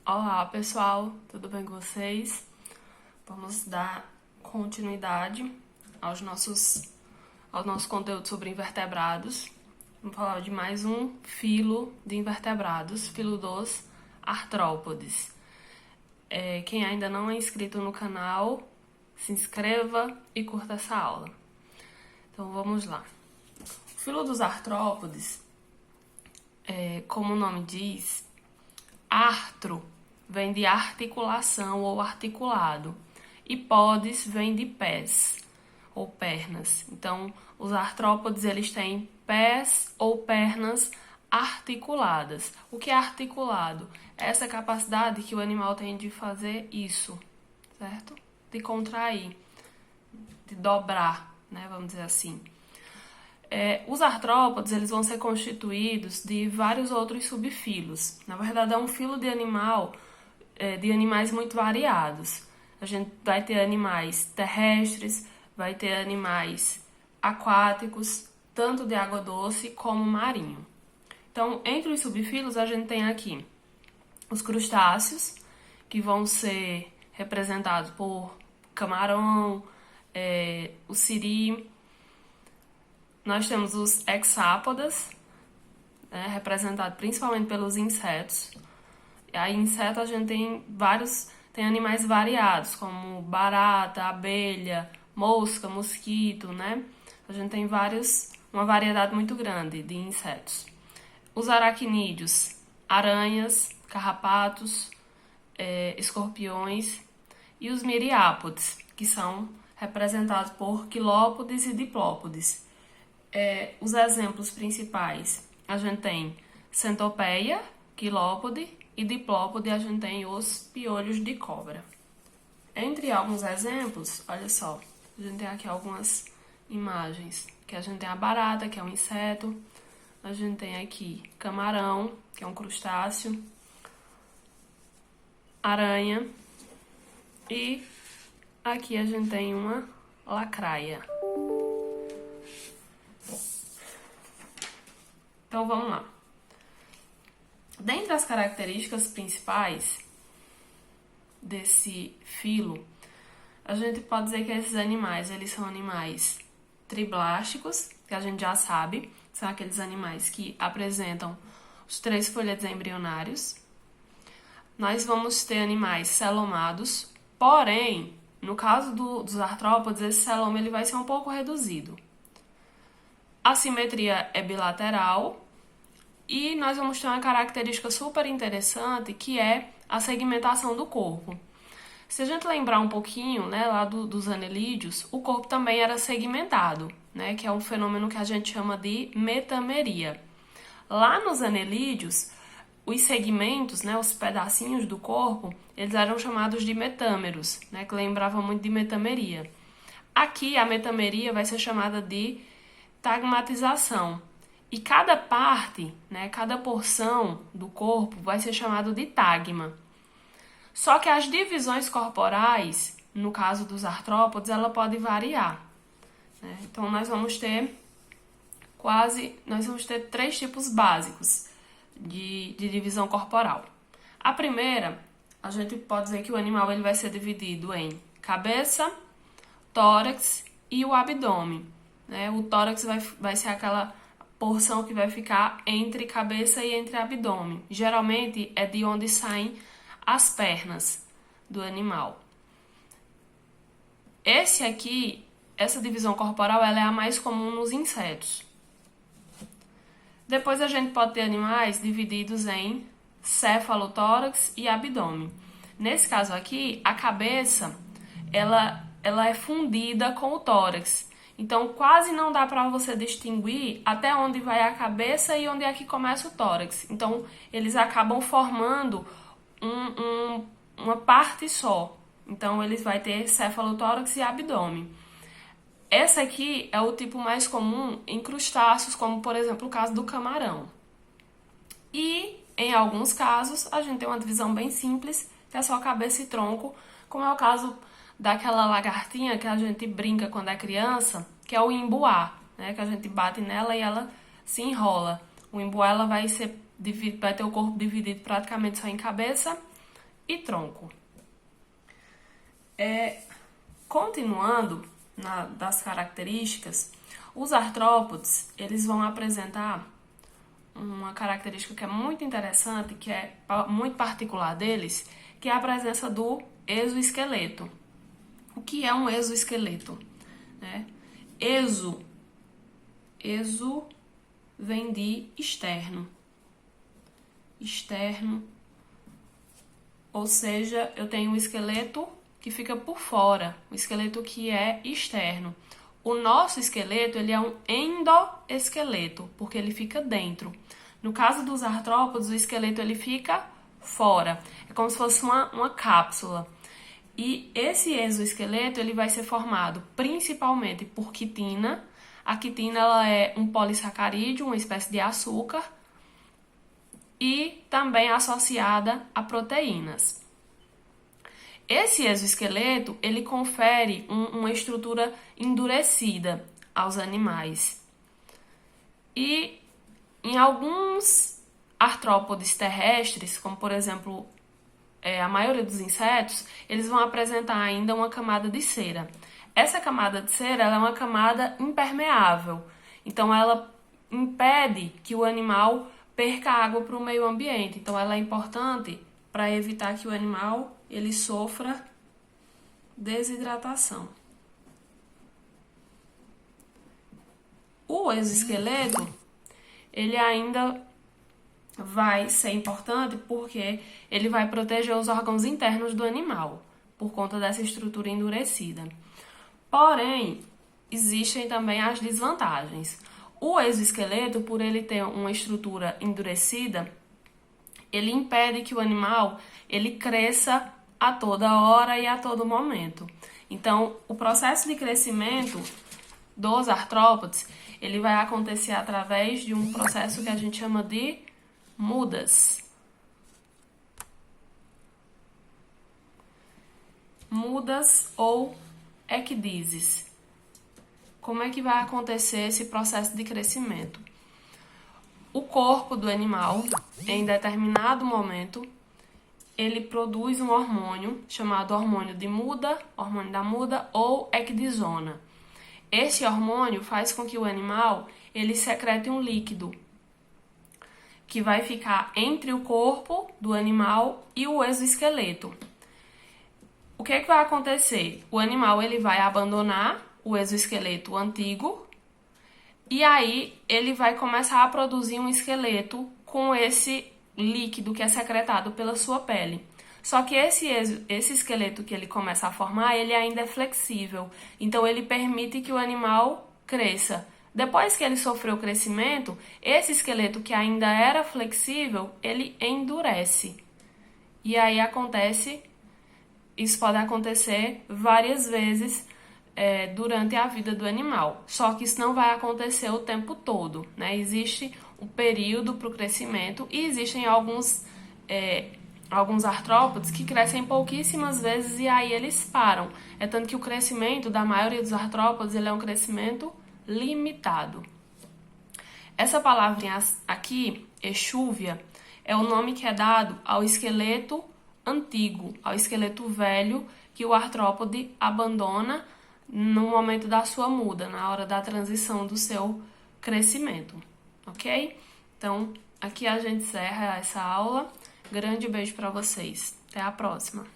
Olá pessoal, tudo bem com vocês? Vamos dar continuidade ao nosso conteúdo sobre invertebrados. Vamos falar de mais um filo de invertebrados, filo dos artrópodes. Quem ainda não é inscrito no canal, se inscreva e curta essa aula. Então vamos lá. O filo dos artrópodes, como o nome diz, artro vem de articulação ou articulado, e podes vem de pés ou pernas. Então, os artrópodes eles têm pés ou pernas articuladas. O que é articulado? É essa capacidade que o animal tem de fazer isso, certo? De contrair, de dobrar, né? Vamos dizer assim. Os artrópodes eles vão ser constituídos de vários outros subfilos. Na verdade, é um filo de animais muito variados. A gente vai ter animais terrestres, vai ter animais aquáticos, tanto de água doce como marinho. Então, entre os subfilos, a gente tem aqui os crustáceos, que vão ser representados por camarão, o siri. Nós temos os hexápodas, representados principalmente pelos insetos. E aí, inseto, a gente tem animais variados, como barata, abelha, mosca, mosquito, né? A gente tem uma variedade muito grande de insetos. Os aracnídeos, aranhas, carrapatos, escorpiões, e os miriápodes, que são representados por quilópodes e diplópodes. Os exemplos principais, a gente tem centopeia, quilópode, e diplópode a gente tem os piolhos de cobra. Entre alguns exemplos, olha só, a gente tem aqui algumas imagens, que a gente tem a barata, que é um inseto, a gente tem aqui camarão, que é um crustáceo, aranha, e aqui a gente tem uma lacraia. Então vamos lá. Dentre as características principais desse filo, a gente pode dizer que esses animais, eles são animais triblásticos, que a gente já sabe, são aqueles animais que apresentam os 3 folhetos embrionários. Nós vamos ter animais celomados, porém, no caso dos artrópodes, esse celoma ele vai ser um pouco reduzido. A simetria é bilateral. E nós vamos ter uma característica super interessante, que é a segmentação do corpo. Se a gente lembrar um pouquinho, né, lá dos anelídeos, o corpo também era segmentado, né, que é um fenômeno que a gente chama de metameria. Lá nos anelídeos, os segmentos, né, os pedacinhos do corpo, eles eram chamados de metâmeros, né, que lembravam muito de metameria. Aqui, a metameria vai ser chamada de tagmatização. E cada parte, né, cada porção do corpo vai ser chamado de tagma. Só que as divisões corporais, no caso dos artrópodes, ela pode variar, né? Então nós vamos ter 3 tipos básicos de divisão corporal. A primeira, a gente pode dizer que o animal ele vai ser dividido em cabeça, tórax e o abdômen, né? O tórax vai ser aquela porção que vai ficar entre cabeça e entre abdômen. Geralmente é de onde saem as pernas do animal. Essa divisão corporal, ela é a mais comum nos insetos. Depois a gente pode ter animais divididos em céfalo-tórax e abdômen. Nesse caso aqui, a cabeça, ela é fundida com o tórax. Então, quase não dá para você distinguir até onde vai a cabeça e onde é que começa o tórax. Então, eles acabam formando uma parte só. Então, eles vão ter céfalo-tórax e abdômen. Essa aqui é o tipo mais comum em crustáceos, como, por exemplo, o caso do camarão. E, em alguns casos, a gente tem uma divisão bem simples, que é só cabeça e tronco, como é o caso daquela lagartinha que a gente brinca quando é criança, que é o imbuá, né? Que a gente bate nela e ela se enrola. O imbuá ela vai ter o corpo dividido praticamente só em cabeça, e tronco. Continuando das características, os artrópodes, eles vão apresentar uma característica que é muito interessante, que é muito particular deles, que é a presença do exoesqueleto. O que é um exoesqueleto? Exo vem de externo. Externo, ou seja, eu tenho um esqueleto que fica por fora, o esqueleto que é externo. O nosso esqueleto, ele é um endoesqueleto, porque ele fica dentro. No caso dos artrópodes, o esqueleto ele fica fora. É como se fosse uma cápsula. E esse exoesqueleto ele vai ser formado principalmente por quitina. A quitina ela é um polissacarídeo, uma espécie de açúcar, e também associada a proteínas. Esse exoesqueleto ele confere uma estrutura endurecida aos animais. E em alguns artrópodes terrestres, como por exemplo a maioria dos insetos, eles vão apresentar ainda uma camada de cera. Essa camada de cera ela é uma camada impermeável, então ela impede que o animal perca água para o meio ambiente. Então ela é importante para evitar que o animal ele sofra desidratação. O exoesqueleto ele ainda vai ser importante porque ele vai proteger os órgãos internos do animal, por conta dessa estrutura endurecida. Porém, existem também as desvantagens. O exoesqueleto, por ele ter uma estrutura endurecida, ele impede que o animal ele cresça a toda hora e a todo momento. Então, o processo de crescimento dos artrópodes, ele vai acontecer através de um processo que a gente chama de mudas. Mudas ou ecdísis. Como é que vai acontecer esse processo de crescimento? O corpo do animal, em determinado momento, ele produz um hormônio chamado hormônio de muda, hormônio da muda ou ecdisona. Esse hormônio faz com que o animal ele secrete um líquido que vai ficar entre o corpo do animal e o exoesqueleto. O que vai acontecer? O animal ele vai abandonar o exoesqueleto antigo e aí ele vai começar a produzir um esqueleto com esse líquido que é secretado pela sua pele. Só que esse esqueleto que ele começa a formar, ele ainda é flexível. Então ele permite que o animal cresça. Depois que ele sofreu o crescimento, esse esqueleto que ainda era flexível, ele endurece. E aí isso pode acontecer várias vezes durante a vida do animal. Só que isso não vai acontecer o tempo todo, né? Existe um período para o crescimento e existem alguns artrópodes que crescem pouquíssimas vezes e aí eles param. É tanto que o crescimento da maioria dos artrópodes ele é um crescimento limitado. Essa palavrinha aqui, exúvia, é o nome que é dado ao esqueleto antigo, ao esqueleto velho que o artrópode abandona no momento da sua muda, na hora da transição do seu crescimento, ok? Então, aqui a gente encerra essa aula. Grande beijo para vocês. Até a próxima.